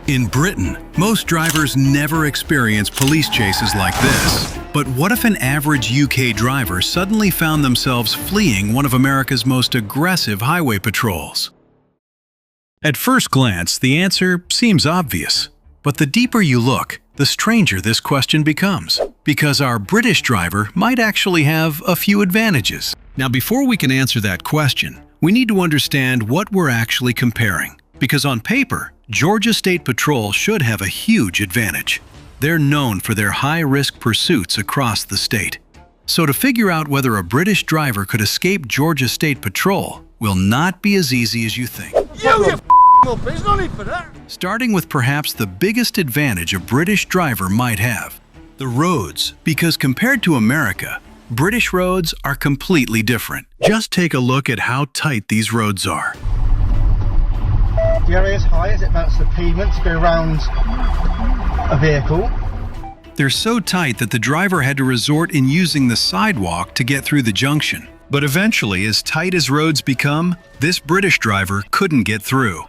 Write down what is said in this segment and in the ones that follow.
In Britain, most drivers never experience police chases like this. But what if an average UK driver suddenly found themselves fleeing one of America's most aggressive highway patrols? At first glance, the answer seems obvious. But the deeper you look, the stranger this question becomes. Because our British driver might actually have a few advantages. Now, before we can answer that question, we need to understand what we're actually comparing. Because on paper, Georgia State Patrol should have a huge advantage. They're known for their high-risk pursuits across the state. So to figure out whether a British driver could escape Georgia State Patrol will not be as easy as you think. There's no need for that. Starting with perhaps the biggest advantage a British driver might have: the roads. Because compared to America, British roads are completely different. Just take a look at how tight these roads are. The area is high as it mounts the pavement to go around a vehicle. They're so tight that the driver had to resort in using the sidewalk to get through the junction. But eventually, as tight as roads become, this British driver couldn't get through.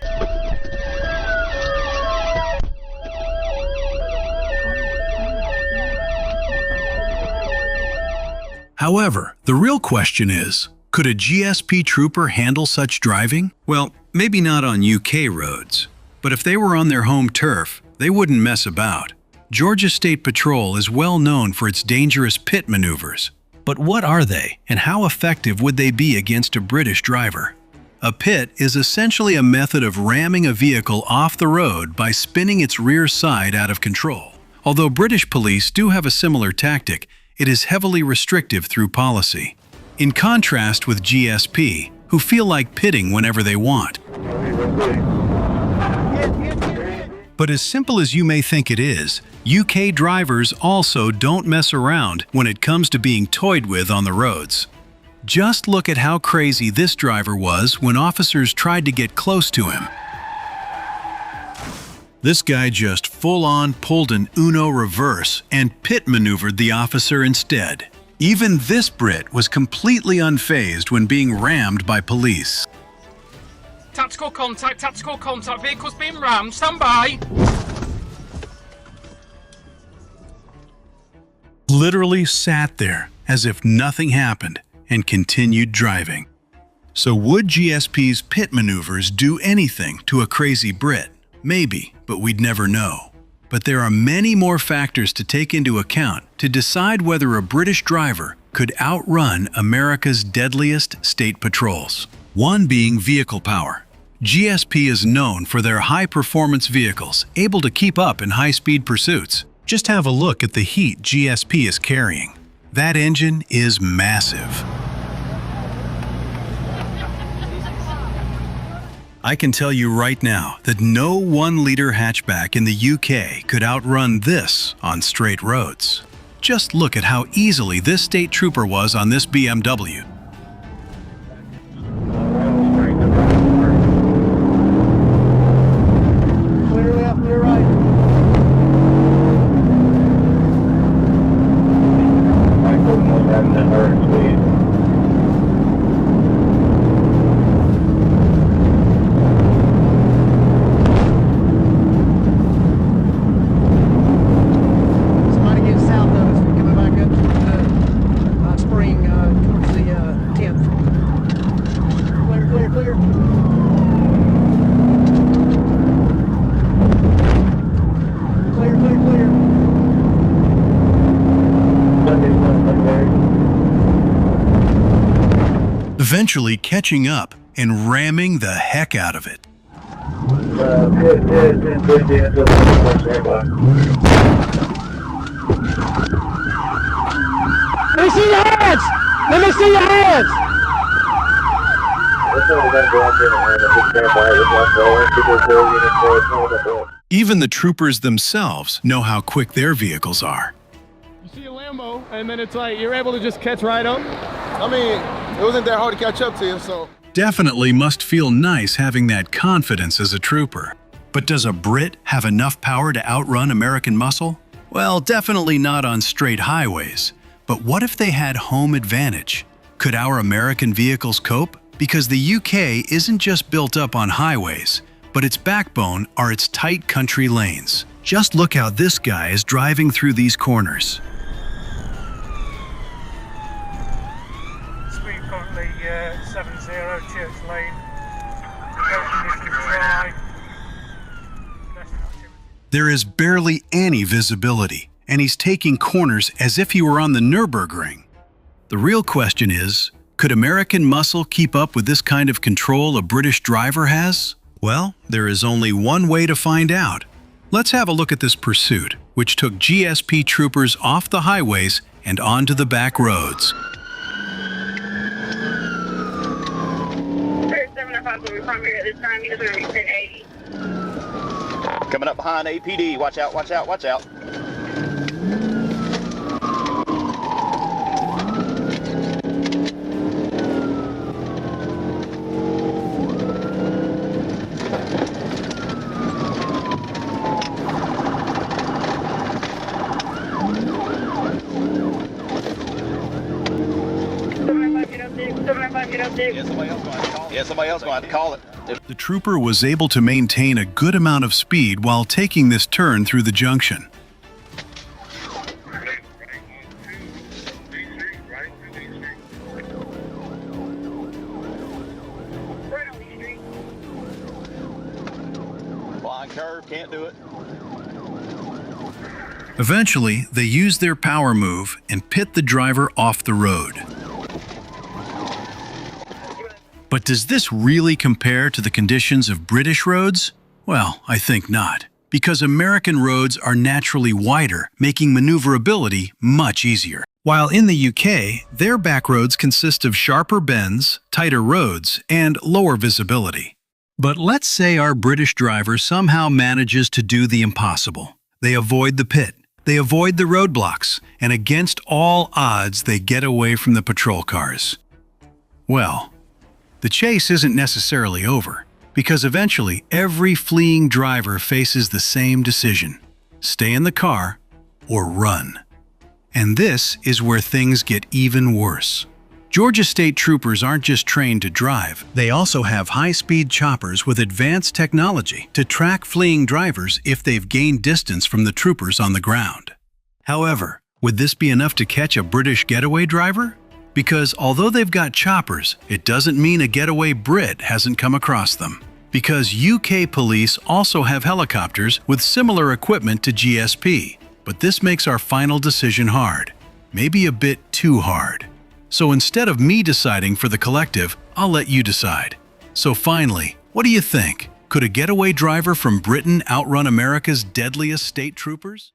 However, the real question is, could a GSP trooper handle such driving? Well, maybe not on UK roads, but if they were on their home turf, they wouldn't mess about. Georgia State Patrol is well known for its dangerous pit maneuvers. But what are they, and how effective would they be against a British driver? A pit is essentially a method of ramming a vehicle off the road by spinning its rear side out of control. Although British police do have a similar tactic, it is heavily restrictive through policy. In contrast with GSP, who feel like pitting whenever they want. But as simple as you may think it is, UK drivers also don't mess around when it comes to being toyed with on the roads. Just look at how crazy this driver was when officers tried to get close to him. This guy just full-on pulled an Uno reverse and pit maneuvered the officer instead. Even this Brit was completely unfazed when being rammed by police. Tactical contact, vehicle's being rammed, stand by! Literally sat there as if nothing happened and continued driving. So would GSP's pit maneuvers do anything to a crazy Brit? Maybe, but we'd never know. But there are many more factors to take into account to decide whether a British driver could outrun America's deadliest state patrols. One being vehicle power. GSP is known for their high-performance vehicles, able to keep up in high-speed pursuits. Just have a look at the heat GSP is carrying. That engine is massive. I can tell you right now that no 1-liter hatchback in the UK could outrun this on straight roads. Just look at how easily this state trooper was on this BMW. Clearly up to your right. Eventually catching up and ramming the heck out of it. Let me see your hands! Let me see your hands! Even the troopers themselves know how quick their vehicles are. You see a Lambo, and then it's like you're able to just catch right up. I mean, it wasn't that hard to catch up to you, so. Definitely must feel nice having that confidence as a trooper. But does a Brit have enough power to outrun American muscle? Well, definitely not on straight highways. But what if they had home advantage? Could our American vehicles cope? Because the UK isn't just built up on highways, but its backbone are its tight country lanes. Just look how this guy is driving through these corners. Speed currently 70 Church Lane. Road conditions dry. There is barely any visibility, and he's taking corners as if he were on the Nürburgring. The real question is, could American muscle keep up with this kind of control a British driver has? Well, there is only one way to find out. Let's have a look at this pursuit, which took GSP troopers off the highways and onto the back roads. Coming up behind APD. Watch out, watch out, watch out. Yeah, somebody else going to call it. The trooper was able to maintain a good amount of speed while taking this turn through the junction. Blind curve, can't do it. Eventually, they use their power move and pit the driver off the road. But does this really compare to the conditions of British roads? Well, I think not, because American roads are naturally wider, making maneuverability much easier. While in the UK, their back roads consist of sharper bends, tighter roads, and lower visibility. But let's say our British driver somehow manages to do the impossible. They avoid the pit, they avoid the roadblocks, and against all odds, they get away from the patrol cars. Well, the chase isn't necessarily over, because eventually every fleeing driver faces the same decision: stay in the car or run. And this is where things get even worse. Georgia State Troopers aren't just trained to drive, they also have high-speed choppers with advanced technology to track fleeing drivers if they've gained distance from the troopers on the ground. However, would this be enough to catch a British getaway driver? Because although they've got choppers, it doesn't mean a getaway Brit hasn't come across them. Because UK police also have helicopters with similar equipment to GSP. But this makes our final decision hard. Maybe a bit too hard. So instead of me deciding for the collective, I'll let you decide. So finally, what do you think? Could a getaway driver from Britain outrun America's deadliest state troopers?